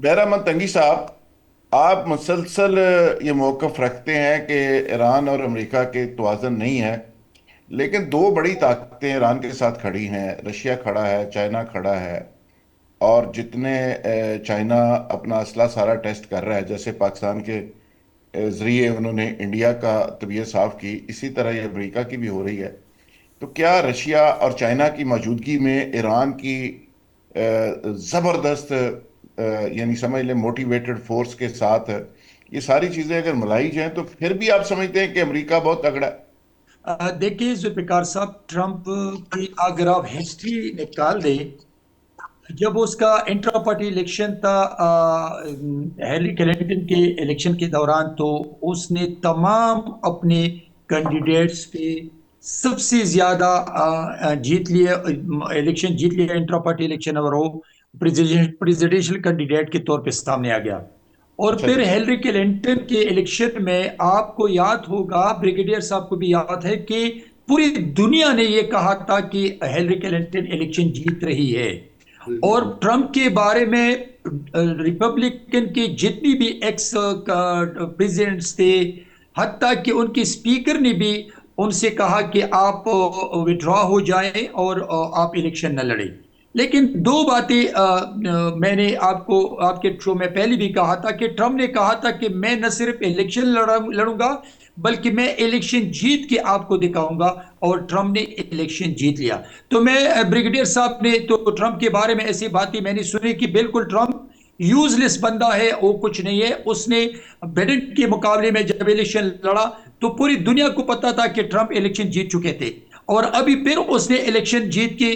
बहरामंद तंगी साहब, आप मुसलसल ये मौक़िफ़ रखते हैं कि ईरान और अमेरिका के तवाज़ुन नहीं है। लेकिन दो बड़ी ताकतें ईरान के साथ खड़ी हैं, रशिया खड़ा है, चाइना खड़ा है। और जितने चाइना अपना असला सारा टेस्ट कर रहा है, जैसे पाकिस्तान के ज़रिए उन्होंने इंडिया का तबीयत साफ़ की, इसी तरह ये अमेरिका की भी हो रही है। तो क्या रशिया और चाइना की मौजूदगी में ईरान की ज़बरदस्त यानी समझ लें मोटिवेटेड फोर्स के साथ ये सारी चीज़ें अगर मिलाई जाएं तो फिर भी आप समझते हैं कि अमेरिका बहुत तगड़ा है? देखिए जुल्फिकार साहब, ट्रंप की अगर आप हिस्ट्री निकाल दें, जब उसका इंट्रा पार्टी इलेक्शन था हिलरी क्लिंटन के इलेक्शन के दौरान, तो उसने तमाम अपने कैंडिडेट्स पे सबसे ज्यादा जीत लिए, इलेक्शन जीत लिया इंट्रा पार्टी इलेक्शन, और वो प्रेसिडेंशियल कैंडिडेट के तौर पे सामने आ गया। और अच्छा फिर जी। हिलरी क्लिंटन के इलेक्शन में आपको याद होगा, ब्रिगेडियर साहब को भी याद है कि पूरी दुनिया ने ये कहा था कि हिलरी क्लिंटन इलेक्शन जीत रही है। बिल्कुल और बिल्कुल। ट्रंप के बारे में रिपब्लिकन के जितनी भी एक्स प्रेसिडेंट्स थे, हत्ता कि उनके स्पीकर ने भी उनसे कहा कि आप विड्रॉ हो जाएं और आप इलेक्शन न लड़ें। लेकिन दो बातें मैंने आपको आपके शो में पहले भी कहा था कि ट्रंप ने कहा था कि मैं न सिर्फ इलेक्शन लड़ूंगा, बल्कि मैं इलेक्शन जीत के आपको दिखाऊंगा। और ट्रंप ने इलेक्शन जीत लिया। तो मैं ब्रिगेडियर साहब ने तो ट्रंप के बारे में ऐसी बातें मैंने सुनी कि बिल्कुल ट्रंप यूजलेस बंदा है, वो कुछ नहीं है। उसने बाइडेन के मुकाबले में जब इलेक्शन लड़ा, तो पूरी दुनिया को पता था कि ट्रंप इलेक्शन जीत चुके थे। और अभी फिर उसने इलेक्शन जीत के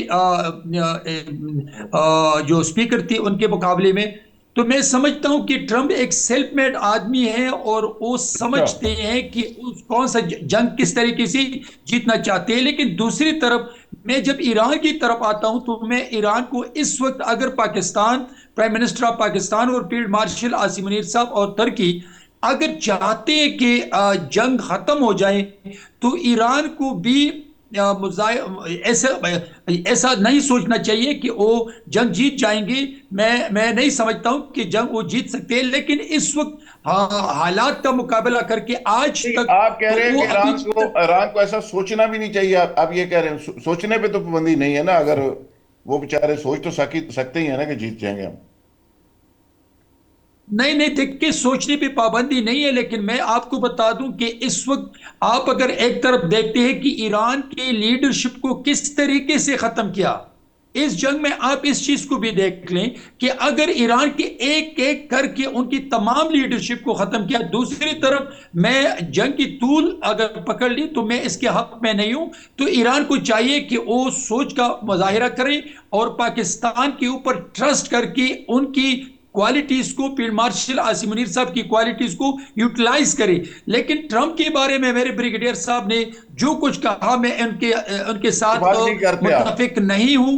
जो स्पीकर थी उनके मुकाबले में। तो मैं समझता हूं कि ट्रंप एक सेल्फ मेड आदमी है, और वो अच्छा। समझते हैं कि कौन सा जंग किस तरीके से जीतना चाहते हैं। लेकिन दूसरी तरफ मैं जब ईरान की तरफ आता हूं, तो मैं ईरान को इस वक्त, अगर Pakistan, prime minister of Pakistan और फील्ड मार्शल आसिम मुनीर साहब और तुर्की अगर चाहते हैं कि जंग खत्म हो जाए, तो ईरान को भी ऐसा ऐसा नहीं सोचना चाहिए कि वो जंग जीत जाएंगे। मैं नहीं समझता हूं कि जंग वो जीत सकते हैं, लेकिन इस वक्त हालात का मुकाबला करके आज नहीं, तक, आप कह तो रहे हैं वो कि अभी ईरान को ऐसा सोचना भी नहीं चाहिए। आप ये कह रहे हैं, सोचने पे तो पाबंदी नहीं है ना। अगर वो बेचारे सोच तो सकते ही है ना कि जीत जाएंगे हम। नहीं नहीं, देख के सोचने पे पाबंदी नहीं है, लेकिन मैं आपको बता दूं कि इस वक्त आप अगर एक तरफ देखते हैं कि ईरान की लीडरशिप को किस तरीके से खत्म किया इस जंग में, आप इस चीज को भी देख लें कि अगर ईरान के एक एक करके उनकी तमाम लीडरशिप को खत्म किया। दूसरी तरफ मैं जंग की तूल अगर पकड़ ली, तो मैं इसके हक में नहीं हूं। तो ईरान को चाहिए कि वो सोच का मुजाहिरा करे और पाकिस्तान के ऊपर ट्रस्ट करके उनकी क्वालिटीज को, फील्ड मार्शल आसिम मुनीर साहब की क्वालिटीज को यूटिलाइज करे। लेकिन ट्रंप के बारे में मेरे ब्रिगेडियर साहब ने जो कुछ कहा, मैं उनके साथ इतफाक नहीं करते आप? मुत्तफिक नहीं हूं।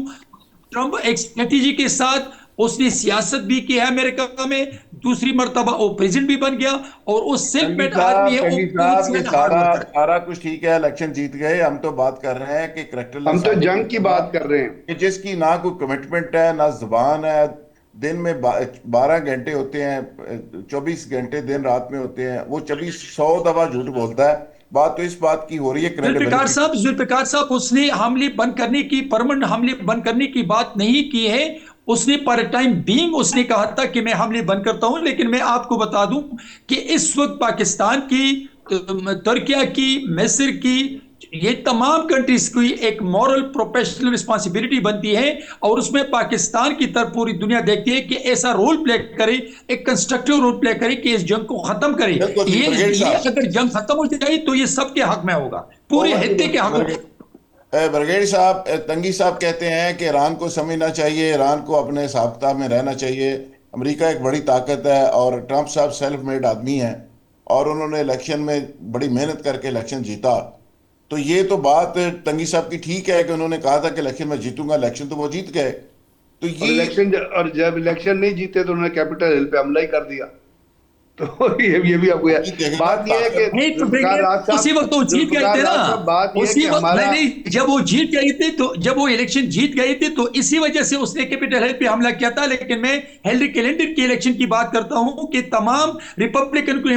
ट्रंप एक स्ट्रेटेजी के साथ उसने सियासत भी की है अमेरिका में, दूसरी मर्तबा वो प्रेसिडेंट भी बन गया, और वो सेल्फ मेड आदमी है, वो तंगी बहुत साहब, ये ज्यादा हार्ड सारा वर्कर है। सारा कुछ ठीक है, इलेक्शन जीत गए। हम तो बात कर रहे हैं कि हम करेक्टरलेस तो आदमी जंग की होगा बात कर रहे हैं। कि जिसकी ना कोई कमिटमेंट है ना जुबान है। दिन में 12 घंटे होते हैं, 24 घंटे दिन रात में होते हैं। वो 100 दफा झूठ बोलता है। बात तो इस बात की हो रही है, जुल्फिकार क्रेडिबिलिटी की। साहब, जुल्फिकार साहब, उसने हमले बंद करने की, परमानेंट हमले बंद करने की बात नहीं की है। उसने पर टाइम बीइंग उसने कहा था कि मैं हमले बंद करता हूं। लेकिन मैं आपको बता दूं कि इस वक्त पाकिस्तान की, तुर्किया की, मिस्र की, ये तमाम कंट्रीज की एक मॉरल प्रोफेशनल रिस्पॉन्सिबिलिटी बनती है, और उसमें पाकिस्तान की तरफ पूरी दुनिया देखती है कि ऐसा रोल प्ले करे, एक कंस्ट्रक्टिव रोल प्ले करे कि इस जंग को खत्म करे। बिल्कुल ठीक, ब्रिगेड ये साहब। अगर जंग खत्म हो जाए, तो ये सबके हक में होगा, पूरे ओवर हित्ते के हक में। ब्रिगेड ब्रिगेड साहब, तंगी साहब कहते हैं कि ईरान को समझना चाहिए, ईरान को अपने हिसाब किताब में रहना चाहिए। अमेरिका एक बड़ी ताकत है और ट्रंप साहब सेल्फ मेड आदमी हैं। और उन्होंने इलेक्शन में बड़ी मेहनत करके इलेक्शन जीता। तो ये तो बात तंगी साहब की ठीक है कि उन्होंने कहा था कि इलेक्शन में जीतूंगा, इलेक्शन तो वो जीत गए। तो और ये इलेक्शन, और जब इलेक्शन नहीं जीते तो उन्होंने कैपिटल हिल पे हमला ही कर दिया। तो ये भी आपको बात ये है कि नहीं तो जुल्फ़िकार राज साहब, उसी वक्त वो जीत गए थे ना। बात ये है उसी कि वक्त हमारा नहीं, जब वो जीत गए थे, तो जब वो इलेक्शन जीत गए थे तो इसी वजह से उसने कैपिटल हिल पे हमला किया था। लेकिन मैं हिलरी क्लिंटन की इलेक्शन की बात करता हूं कि तमाम रिपब्लिकन की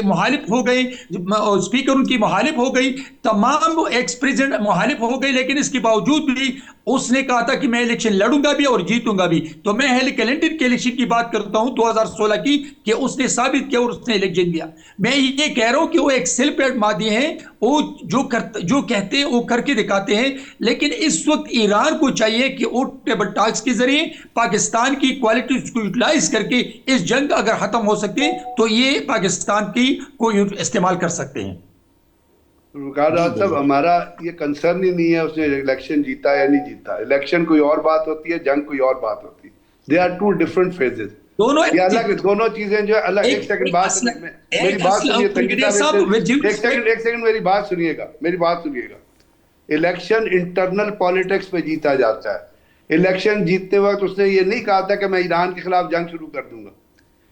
मुखालिफ हो गई, स्पीकर उनकी मुखालिफ हो गई, तमाम एक्स प्रेसिडेंट मुखालिफ हो गई, लेकिन इसके बावजूद भी उसने कहा था कि मैं इलेक्शन लड़ूंगा भी और जीतूंगा भी। तो मैं हिलरी क्लिंटन के इलेक्शन की बात करता हूं 2016 की, कि उसने साबित किया और उसने इलेक्शन दिया। मैं ये कह रहा हूं कि वो एक सेल्फ मेड मादी हैं, वो जो कहते हैं वो करके दिखाते हैं। लेकिन इस वक्त ईरान को चाहिए कि वो टेबल टॉक्स के जरिए पाकिस्तान की क्वालिटीज को यूटिलाइज करके इस जंग अगर खत्म हो सके तो ये पाकिस्तान की को इस्तेमाल कर सकते हैं। जुल्फ़िकार जी राज साहब, बिल्कुल। हमारा ये कंसर्न ही नहीं है उसने इलेक्शन जीता या नहीं जीता। इलेक्शन कोई और बात होती है, जंग कोई और बात होती है। They are two different phases. दोनों ये अलग, दोनों चीजें जो है अलग। एक एक सेकंड एक बात असल सुनिए, मेरी एक बात असल सुनिए तंगी ब्रिगेडियर साहब, साहब, विद ड्यू रिस्पेक्ट। एक सेकंड मेरी बात सुनिएगा, मेरी बात सुनिएगा। इलेक्शन इंटरनल पॉलिटिक्स पे जीता जाता है। इलेक्शन जीतते वक्त उसने ये नहीं कहा था कि मैं ईरान के खिलाफ जंग शुरू कर दूंगा।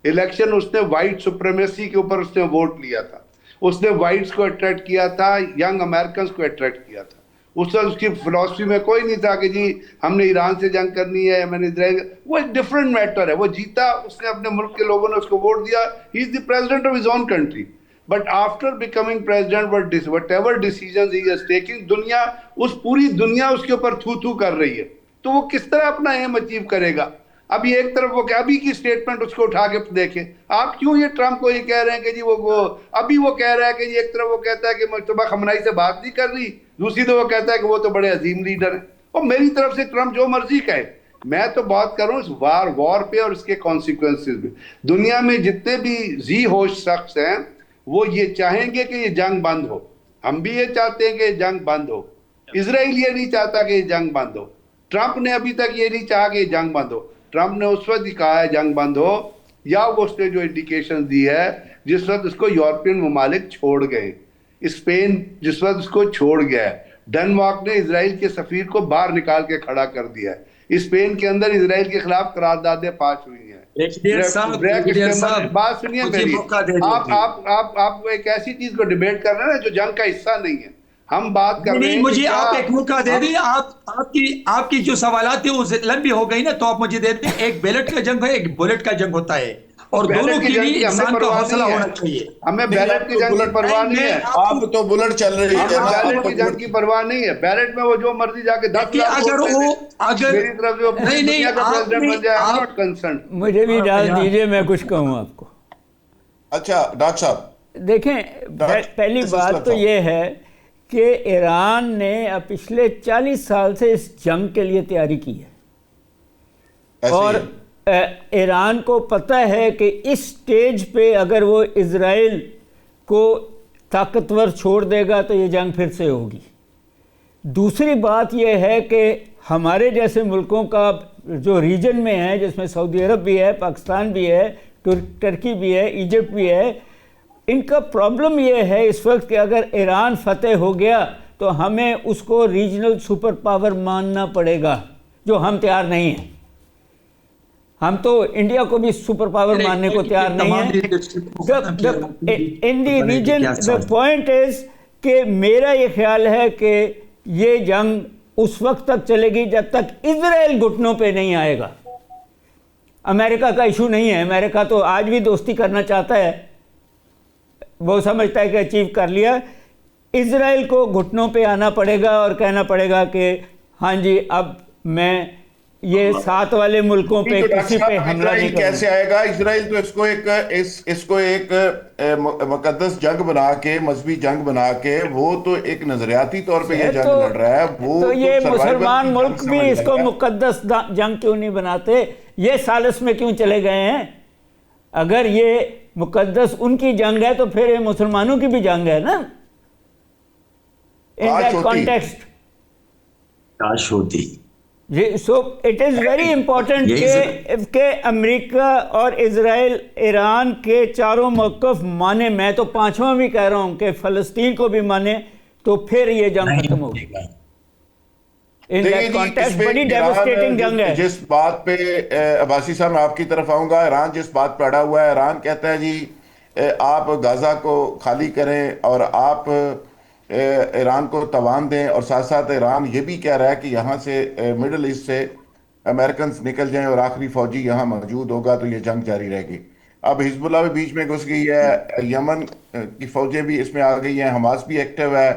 इलेक्शन उसने वाइट सुप्रीमेसी के ऊपर उसने वोट लिया था। उसने वाइट्स को अट्रैक्ट किया था, यंग अमेरिकन को अट्रैक्ट किया था। उस वक्त उसकी फिलॉसफी में कोई नहीं था कि जी हमने ईरान से जंग करनी है या मैंने इसराइल। वो एक डिफरेंट मैटर है। वो जीता, उसने अपने मुल्क के लोगों ने उसको वोट दिया। He is the president of his own country. But after becoming president, what ever decision he is taking, दुनिया, उस पूरी दुनिया उसके ऊपर थू थू कर रही है। तो वो किस तरह अपना एम अचीव करेगा? अभी एक तरफ वो अभी की स्टेटमेंट उसको उठा के देखें। आप क्यों ये ट्रंप को ये कह रहे हैं कि जी वो अभी वो कह रहा है कि एक तरफ वो कहता है कि मुश्तबा खमनाई से बात नहीं कर रही, दूसरी तो वो कहता है कि वो तो बड़े अजीम लीडर हैं। और मेरी तरफ से ट्रंप जो मर्जी कहे, मैं तो बात करूं इस वॉर पे और इसके कॉन्सिक्वेंसेज पे। दुनिया में जितने भी जी होश शख्स हैं वो ये चाहेंगे कि ये जंग बंद हो। हम भी ये चाहते हैं कि ये जंग बंद हो। इसराइल ये नहीं चाहता कि ये जंग बंद हो। ट्रंप ने अभी तक ये नहीं चाहा कि ये जंग बंद हो। ट्रंप ने उस वक्त ही कहा है जंग बंद हो, या वो उसने जो इंडिकेशन दी है जिस वक्त उसको यूरोपियन ममालिक छोड़ गए। स्पेन जिस वक्त उसको छोड़ गया है, डेनमार्क ने इसराइल के सफीर को बाहर निकाल के खड़ा कर दिया है। स्पेन के अंदर इसराइल के खिलाफ करारदादें पास हुई हैं। ब्रैक ब्रिगेडियर स्टेमर, साहब, बात सुनिए मुझे मेरी। मौका दे आप एक ऐसी चीज को डिबेट कर रहे हैं ना जो जंग का हिस्सा नहीं है। हम बात कर नहीं रहे नहीं, हैं कि मुझे क्या आप एक मौका दे हम दें। आपकी आपकी जो सवालात थे वो लंबी हो गई ना, तो आप मुझे दे दें। एक बैलेट का जंग है, एक बुलेट का जंग होता है, और दोनों बैलेट की के जंग लिए की हमें इंसान का परवाह हौसला नहीं है। होना चाहिए। हमें नहीं, बैलेट आप की तो जंग की बुलेट, परवाह नहीं, नहीं मैं है। आप तो बुलेट चल रही है हमें ना, बैलेट आपको की जंग बुलेट। की परवाह नहीं है। बैलेट में वो जो मर्जी जाके 10 लाख अगर वोट ले वो ले, अगर मेरी तरफ से वो पूरी नहीं नहीं, दुनिया का प्रेसिडेंट आपने बन जाए, आई एम नॉट आप कंसर्न। मुझे भी डाल यार, दीजिए, मैं कुछ कहूँ आपको। अच्छा डॉक्टर साहब, देखें, पहली डॉक्टर बात असलम तो साहब, ये है कि ईरान ने पिछले 40 साल से इस जंग के लिए तैयारी की है। ऐसे ही और है। ईरान को पता है कि इस स्टेज पे अगर वो इज़राइल को ताकतवर छोड़ देगा तो ये जंग फिर से होगी। दूसरी बात यह है कि हमारे जैसे मुल्कों का जो रीजन में है, जिसमें सऊदी अरब भी है, पाकिस्तान भी है, टर्की भी है, इजिप्ट भी है, इनका प्रॉब्लम ये है इस वक्त कि अगर ईरान फतेह हो गया तो हमें उसको रीजनल सुपर पावर मानना पड़ेगा, जो हम तैयार नहीं हैं। हम तो इंडिया को भी सुपर पावर मानने को तैयार नहीं है। इन दी रीजन द पॉइंट इज कि मेरा ये ख्याल है कि ये जंग उस वक्त तक चलेगी जब तक इजराइल घुटनों पे नहीं आएगा। अमेरिका का इशू नहीं है, अमेरिका तो आज भी दोस्ती करना चाहता है, वो समझता है कि अचीव कर लिया। इजराइल को घुटनों पे आना पड़ेगा और कहना पड़ेगा कि हाँ जी, अब मैं ये 7 वाले मुल्कों पे किसी पे हमला नहीं करूंगा। कैसे आएगा इजराइल? तो इसको एक मुकद्दस जंग बना के, मजहबी जंग बना के, वो तो एक नजरियाती तौर पे ये जंग लड़ रहा है। वो तो ये survival मुसलमान की मुल्क जंग भी समझ इसको रहा है। मुकद्दस जंग क्यों नहीं बनाते? ये सालिस में क्यों चले गए हैं? अगर ये मुकद्दस उनकी जंग है तो फिर ये मुसलमानों की भी जंग है ना, इन दैट कॉन्टेक्स्ट। काश होती। So it is very important कि अमेरिका और इजराइल ईरान के चारों मौक़िफ़ माने। मैं तो 5वां भी कह रहा हूं कि फ़लस्तीन को भी माने, तो फिर ये जंग खत्म होगी। इन देखिए दैट जी, कॉन्टेक्स्ट इसमें बड़ी ईरान डेवस्टेटिंग जंग है। जिस बात पे अब्बासी साहब मैं आपकी तरफ आऊंगा, ईरान जिस बात पे अड़ा हुआ है, ईरान कहता है जी आप गाजा को खाली करें और आप ईरान को तवान दें, और साथ साथ ईरान ये भी कह रहा है कि यहाँ से मिडल ईस्ट से अमेरिकन निकल जाएं और आखिरी फौजी यहाँ मौजूद होगा तो ये जंग जारी रहेगी। अब हिजबुल्लाह भी बीच में घुस गई है, यमन की फौजें भी इसमें आ गई हैं, हमास भी एक्टिव है।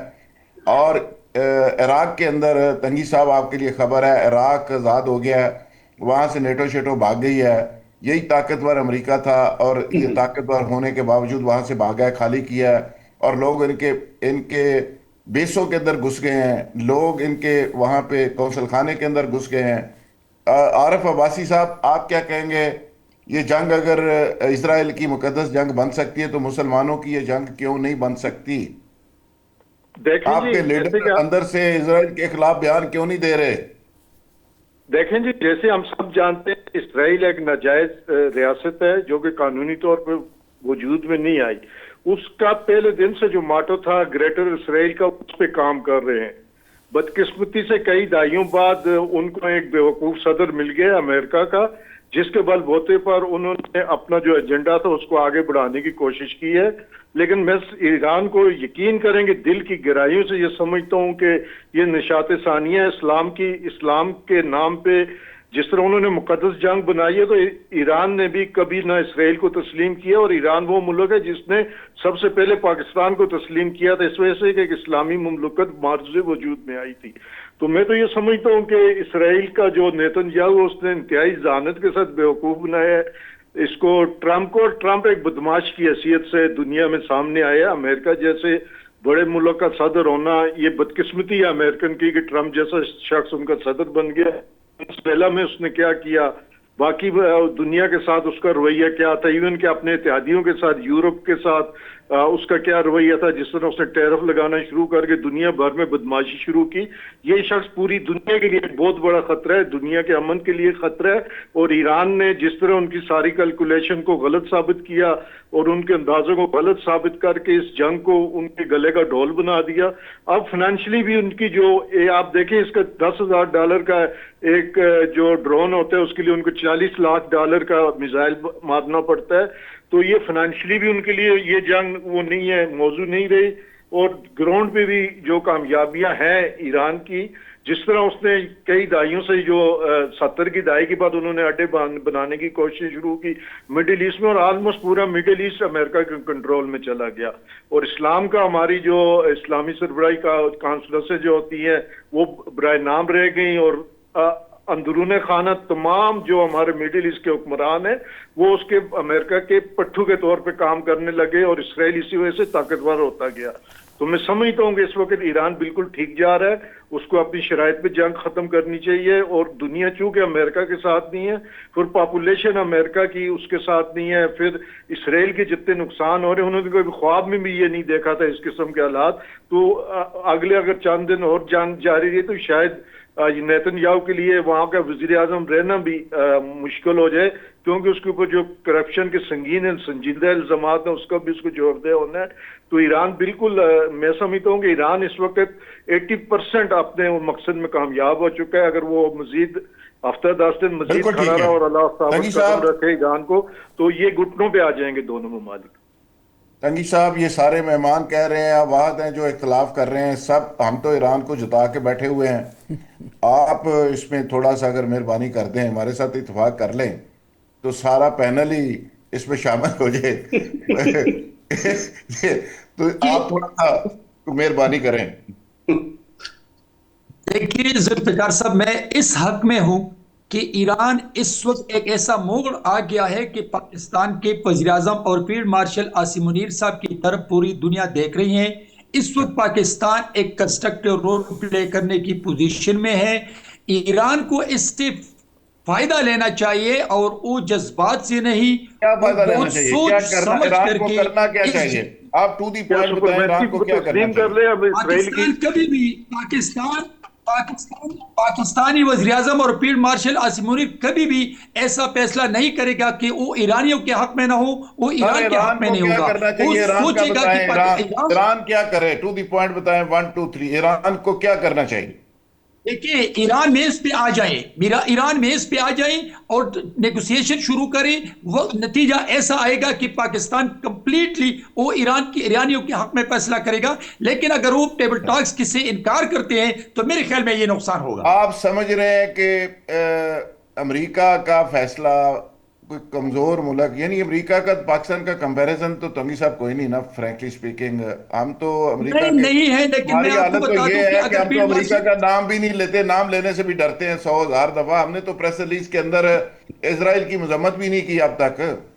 और इराक के अंदर तंगी साहब आपके लिए खबर है, इराक आज़ाद हो गया है, वहाँ से नेटो शेटो भाग गई है। यही ताकतवर अमेरिका था और ये ताकतवर होने के बावजूद वहाँ से भागा है, खाली किया है, और लोग इनके इनके बेसों के अंदर घुस गए हैं, लोग इनके वहाँ पे कौंसल खाने के अंदर घुस गए हैं। आरिफ अब्बासी साहब, आप क्या कहेंगे? ये जंग अगर इसराइल की मुकद्दस जंग बन सकती है तो मुसलमानों की ये जंग क्यों नहीं बन सकती? देखें जी, आपके जैसे लीडर कि अंदर से इसराइल के खिलाफ बयान क्यों नहीं दे रहे? देखें जी, जैसे हम सब जानते हैं, इसराइल एक नाजायज रियासत है जो कि कानूनी तौर पर वजूद में नहीं आई। उसका पहले दिन से जो माटो था ग्रेटर इसराइल का, उस पर काम कर रहे हैं। बदकिस्मती से कई दहाइयों बाद उनको एक बेवकूफ सदर मिल गया अमेरिका का, जिसके बलबूते पर उन्होंने अपना जो एजेंडा था उसको आगे बढ़ाने की कोशिश की है। लेकिन मैं ईरान को यकीन करेंगे दिल की गहराइयों से ये समझता हूं कि ये निशात सानिया इस्लाम की, इस्लाम के नाम पे जिस तरह उन्होंने मुकद्दस जंग बनाई है, तो ईरान ने भी कभी ना इसराइल को तस्लीम किया। और ईरान वो मुल्क है जिसने सबसे पहले पाकिस्तान को तस्लीम किया था, इस वजह से कि एक इस्लामी मुमलकत मार्ज वजूद में आई थी। तो मैं तो ये समझता हूँ कि इसराइल का जो नेतन्याहू, उसने इंतहाई जहानत के साथ बेवकूफ बनाया है इसको, ट्रंप को। ट्रंप एक बदमाश की हैसियत से दुनिया में सामने आया। अमेरिका जैसे बड़े मुल्क का सदर होना, ये बदकिस्मती है अमेरिकन की कि ट्रंप जैसा शख्स उनका सदर बन गया। वेनेजुएला में उसने क्या किया, बाकी दुनिया के साथ उसका रवैया क्या था, इवन के अपने इत्तेहादियों के साथ, यूरोप के साथ उसका क्या रवैया था, जिस तरह उसने टैरिफ लगाना शुरू करके दुनिया भर में बदमाशी शुरू की। ये शख्स पूरी दुनिया के लिए बहुत बड़ा खतरा है, दुनिया के अमन के लिए खतरा है। और ईरान ने जिस तरह उनकी सारी कैलकुलेशन को गलत साबित किया और उनके अंदाजों को गलत साबित करके इस जंग को उनके गले का ढोल बना दिया। अब फाइनेंशियली भी उनकी जो आप देखें, इसका $10,000 का एक जो ड्रोन होता है उसके लिए उनको $40 लाख का मिसाइल मारना पड़ता है। तो ये फाइनेंशियली भी उनके लिए ये जंग वो नहीं है, मौजूद नहीं रही। और ग्राउंड पे भी जो कामयाबियां हैं ईरान की, जिस तरह उसने कई दहाइयों से जो 70 की दहाई के बाद उन्होंने अड्डे बनाने की कोशिश शुरू की मिडिल ईस्ट में, और ऑलमोस्ट पूरा मिडिल ईस्ट अमेरिका के कंट्रोल में चला गया। और इस्लाम का, हमारी जो इस्लामी सरबराही का काउंसिल जो होती है वो बराए नाम रह गई। और अंदरूने खाना तमाम जो हमारे मिडिल ईस्ट के हुक्मरान हैं वो उसके अमेरिका के पट्टू के तौर पे काम करने लगे, और इसराइल इसी वजह से ताकतवर होता गया। तो मैं समझता हूँ कि इस वक्त ईरान बिल्कुल ठीक जा रहा है, उसको अपनी शराइत पे जंग खत्म करनी चाहिए। और दुनिया चूंकि अमेरिका के साथ नहीं है, फिर पॉपुलेशन अमेरिका की उसके साथ नहीं है, फिर इसराइल के जितने नुकसान हो रहे हैं, उन्होंने कोई ख्वाब में भी ये नहीं देखा था इस किस्म के हालात। तो अगले अगर चंद दिन और जंग जारी रही तो शायद नेतन्याहू के लिए वहां का वजीर आजम रहना भी मुश्किल हो जाए, क्योंकि उसके ऊपर जो करप्शन के संगीन संजीदा इल्जाम है उसका भी उसको जवाबदेह होना है। तो ईरान बिल्कुल, मैं समझता हूँ कि ईरान इस वक्त 80% अपने मकसद में कामयाब हो चुका है। अगर वो मजीद हफ्ता 10 दिन मजीद खड़ा रहा और अल्लाह साबित कदम रखे ईरान को, तो ये घुटनों पे आ जाएंगे दोनों ममालिक। तंगी साहब, ये सारे मेहमान कह रहे हैं, आवाज हैं जो इख्तलाफ कर रहे हैं, सब हम तो ईरान को जुटा के बैठे हुए हैं। आप इसमें थोड़ा सा अगर मेहरबानी कर दें, हमारे साथ इत्तेफाक कर लें तो सारा पैनल ही इसमें शामिल हो जाए। तो आप थोड़ा सा मेहरबानी करें। देखिए जुल्फिकार साहब, मैं इस हक में हूं कि ईरान इस वक्त एक ऐसा मोड़ आ गया है कि पाकिस्तान के वज़ीर-ए-आज़म और फील्ड मार्शल आसिम मुनीर साहब की तरफ पूरी दुनिया देख रही है। इस वक्त पाकिस्तान एक कंस्ट्रक्टिव रोल प्ले करने की पोजीशन में है। ईरान को इससे फायदा लेना चाहिए और वो जज्बात से नहीं, क्या फायदा लेना बहुत चाहिए? सोच क्या करना, समझ ईरान को करके करना क्या चाहिए? आप टू दी पॉइंट बताएं, ईरान को क्या करना चाहिए? पाकिस्तान कभी भी पाकिस्तानी वज़ीर-ए-आज़म और फील्ड मार्शल आसिम मुनीर कभी भी ऐसा फैसला नहीं करेगा कि वो ईरानियों के हक में ना हो, वो ईरान के हक में नहीं होगा। वो सोचेगा कि ईरान क्या करे? टू दी पॉइंट बताएं, 1 2 3। ईरान को क्या करना चाहिए? देखिए, ईरान मेज पे आ जाए, मेरा ईरान मेज पे आ जाए और नेगोशिएशन शुरू करे, वो नतीजा ऐसा आएगा कि पाकिस्तान कंप्लीटली वो ईरान की ईरानियों के हक में फैसला करेगा। लेकिन अगर वो टेबल टॉक्स से इनकार करते हैं तो मेरे ख्याल में ये नुकसान होगा। आप समझ रहे हैं कि अमेरिका का फैसला कोई कमजोर मुल्क, यानी अमेरिका का पाकिस्तान का कंपैरिजन तो तंगी साहब कोई नहीं ना, फ्रैंकली स्पीकिंग। हम तो अमेरिका नहीं के, नहीं है, लेकिन मैं हमारी आपको हालत तो बता दूं ये कि है कि अगर हम तो फील्ड अमेरिका मार्शल, का नाम भी नहीं लेते, नाम लेने से भी डरते हैं 100,000 दफा। हमने तो प्रेस रिलीज के अंदर इसराइल की मजम्मत भी नहीं की अब तक।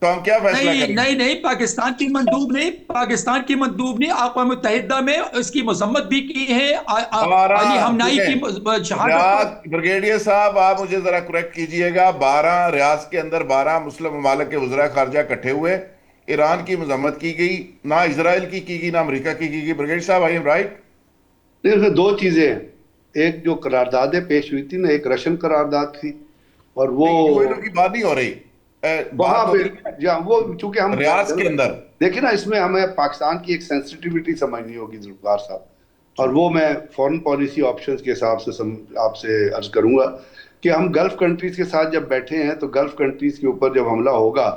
तो हम क्या फैसला नहीं करेंगे? नहीं नहीं, पाकिस्तान की मंदूब ने, पाकिस्तान की मंदूब ने अक़वाम मुत्तहिदा में इसकी मजम्मत भी की है। अली 12 हमनाई की सुने, शहादत रियाज पर। ब्रिगेडियर साहब, आप मुझे जरा करेक्ट कीजिएगा। 12 रियाज के अंदर 12 मुस्लिम ममालिक के वज़रा खारजा इकट्ठे हुए, ईरान की मजम्मत की गई, ना इसराइल की गई ना अमेरिका की गई। ब्रिगेडियर साहब, आई एम राइट? नहीं, उसमें दो चीजें हैं। एक जो करारदादें पेश हुई थी ना, एक रशियन करारदाद थी, और वो नहीं, यूएनओ की बात नहीं हो रही। वहां बात हो पे, रही है जहाँ वो, चूंकि हम रियाज के अंदर। देखिए ना, इसमें हमें पाकिस्तान की एक सेंसिटिविटी समझनी होगी जुल्फकार साहब, और वो मैं फॉरेन पॉलिसी ऑप्शंस के हिसाब से आपसे अर्ज करूंगा कि हम गल्फ कंट्रीज के साथ जब बैठे हैं तो गल्फ कंट्रीज के ऊपर जब हमला होगा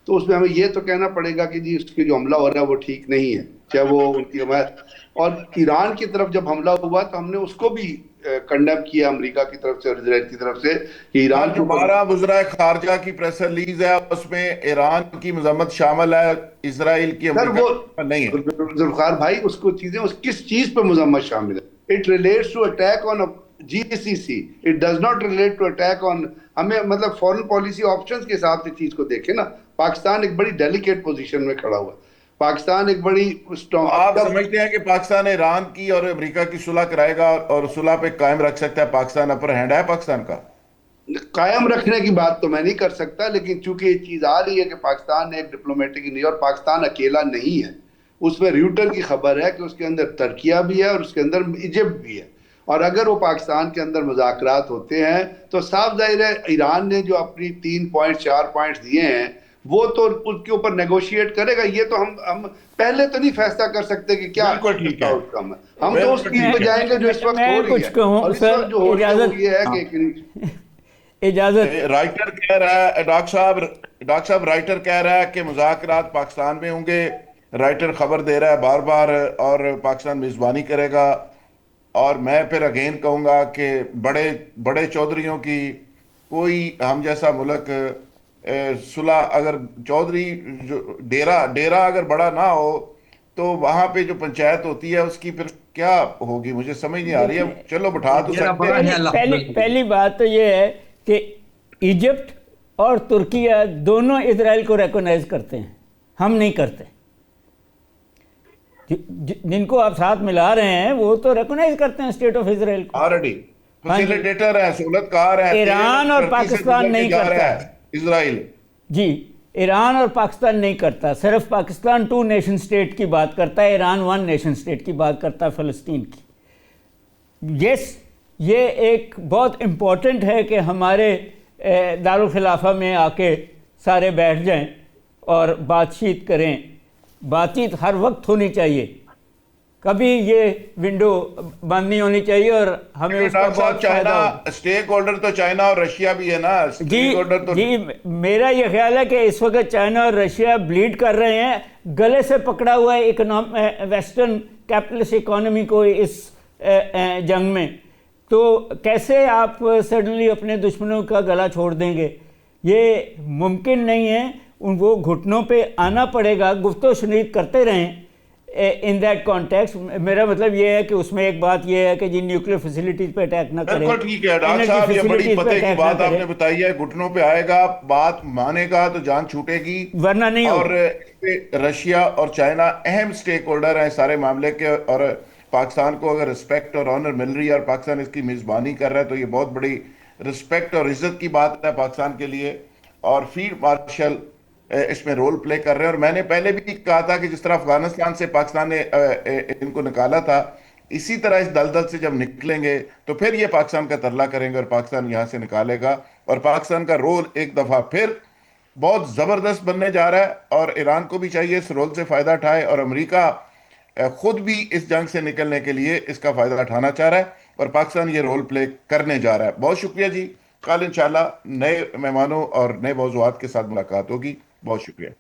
तो उसमें हमें ये तो कहना पड़ेगा कि जी उसके जो हमला हो रहा है वो ठीक नहीं है, चाहे वो उनकी हमारे। और ईरान की तरफ जब हमला हुआ तो हमने उसको भी कंडेम किया, अमेरिका की तरफ से और इसराइल की तरफ से, कि ईरान सर, के जो ऊपर। 12 वज़रा खारजा की प्रेस रिलीज है उसमें ईरान की मजम्मत शामिल है, इसराइल की, सर अमेरिका वो की नहीं है। जुल्फकार भाई, उसको चीजें उस किस चीज पे मजम्मत शामिल है? It relates to attack on GCC, it does not relate to attack on. हमें मतलब फॉरेन पॉलिसी ऑप्शंस के हिसाब से चीज को देखें ना। पाकिस्तान एक बड़ी डेलिकेट पोजीशन में खड़ा हुआ है, पाकिस्तान एक बड़ी तो स्ट्रॉन्ग, आप जब समझते हैं कि पाकिस्तान ईरान की और अमेरिका की सुलह कराएगा और सुलह पे कायम रख सकता है? पाकिस्तान अपर हैंड है पाकिस्तान का। कायम रखने की बात तो मैं नहीं कर सकता, लेकिन चूंकि ये चीज आ रही है कि पाकिस्तान ने एक डिप्लोमेटिक नहीं, और पाकिस्तान अकेला नहीं है। उसमें रूटर की खबर है कि उसके अंदर तुर्किया भी है और उसके अंदर इजिप्ट भी है। और अगर वो पाकिस्तान के अंदर मुज़ाकरात होते हैं तो साफ जाहिर है ईरान ने जो अपनी 3 पॉइंट 4 पॉइंट्स दिए हैं वो तो उसके ऊपर नेगोशिएट करेगा। ये तो हम पहले तो नहीं फैसला कर सकते कि क्या बिल्कुल ठीक है, आउटकम है। हम तो उस बिल्कुल चीज ठीक पे है। जाएंगे जो इस वक्त हो मैं रही कुछ है, कहूँ और इस सर, वक्त जो हो रही है वो इजाज़त, ये है हाँ, कि इजाज़त। राइटर कह रहा है, डॉक्टर साहब राइटर कह रहा है कि मुज़ाकरात पाकिस्तान में होंगे। राइटर खबर दे रहा है बार बार, और पाकिस्तान मेजबानी करेगा। और मैं फिर अगेन कहूंगा कि बड़े बड़े चौधरियों की, कोई हम जैसा मुल्क सुलह, अगर चौधरी जो डेरा डेरा अगर बड़ा ना हो तो वहां पे जो पंचायत होती है उसकी फिर क्या होगी, मुझे समझ नहीं आ रही है। देखिए, चलो बिठा तो डेरा सकते बड़ा हैं। है, पहली अल्लाह पहली हफ़्ज़। पहली बात तो ये है कि इजिप्ट और तुर्किया दोनों इसराइल को रिकॉग्नाइज करते हैं, हम नहीं करते। जिनको आप साथ मिला रहे हैं वो तो रिकॉग्नाइज करते हैं स्टेट ऑफ इसराइल को। ऑलरेडी हाँ जी। फैसिलिटेटर है, सहूलतकार है, ईरान और पाकिस्तान नहीं जा रहा करता है इसराइल। जी, ईरान और पाकिस्तान नहीं करता। सिर्फ पाकिस्तान 2 नेशन स्टेट की बात करता है, ईरान 1 नेशन स्टेट की बात करता है, फ़लस्तीन की। यस, ये एक बहुत इम्पॉर्टेंट है कि हमारे दारुल खिलाफा में आके सारे बैठ जाएं और बातचीत करें। बातचीत हर वक्त होनी चाहिए, कभी ये विंडो बंद नहीं होनी चाहिए, और हमें उसका डॉक्टर साहब, बहुत फायदा होगा। चाइना स्टेक होल्डर तो चाइना और रशिया भी है ना। जी स्टेक होल्डर तो जी, मेरा ये ख्याल है कि इस वक्त चाइना और रशिया ब्लीड कर रहे हैं, गले से पकड़ा हुआ है वेस्टर्न कैपिटलिस्ट इकोनॉमी को इस जंग में। तो कैसे आप सडनली अपने दुश्मनों का गला छोड़ देंगे? ये मुमकिन नहीं है। वो घुटनों पे आना पड़ेगा, गुफ्तो शुनीद करते रहें इन दैट कॉन्टेक्स्ट। मेरा मतलब ये है कि उसमें एक बात ये है कि जी न्यूक्लियर फैसिलिटीज पे अटैक ना करें। बिल्कुल ठीक है डॉक्टर एनर्जी साहब, ये बड़ी फैसिलिटीज पे पते की अटैक ना बात आपने करें, बताई है। घुटनों पे आएगा, बात मानेगा तो जान छूटेगी। वरना नहीं और होगा। इस पे रशिया और चाइना अहम स्टेक होल्डर हैं सारे मामले के। और पाकिस्तान को अगर रिस्पेक्ट और ऑनर मिल रही है और पाकिस्तान इसकी मेजबानी कर रहा है तो ये बहुत बड़ी रिस्पेक्ट और इज्जत की बात है पाकिस्तान के लिए। और फील्ड मार्शल इसमें रोल प्ले कर रहे हैं। और मैंने पहले भी कहा था कि जिस तरह अफगानिस्तान से पाकिस्तान ने इनको निकाला था, इसी तरह इस दलदल से जब निकलेंगे तो फिर ये पाकिस्तान का तरला करेंगे और पाकिस्तान यहाँ से निकालेगा। और पाकिस्तान का रोल एक दफ़ा फिर बहुत ज़बरदस्त बनने जा रहा है। और ईरान को भी चाहिए इस रोल से फ़ायदा उठाए, और अमेरिका खुद भी इस जंग से निकलने के लिए इसका फ़ायदा उठाना चाह रहा है। और पाकिस्तान ये रोल प्ले करने जा रहा है। बहुत शुक्रिया जी। कल इंशाल्लाह नए मेहमानों और नए मौज़ूआत के साथ मुलाकात होगी। बहुत शुक्रिया।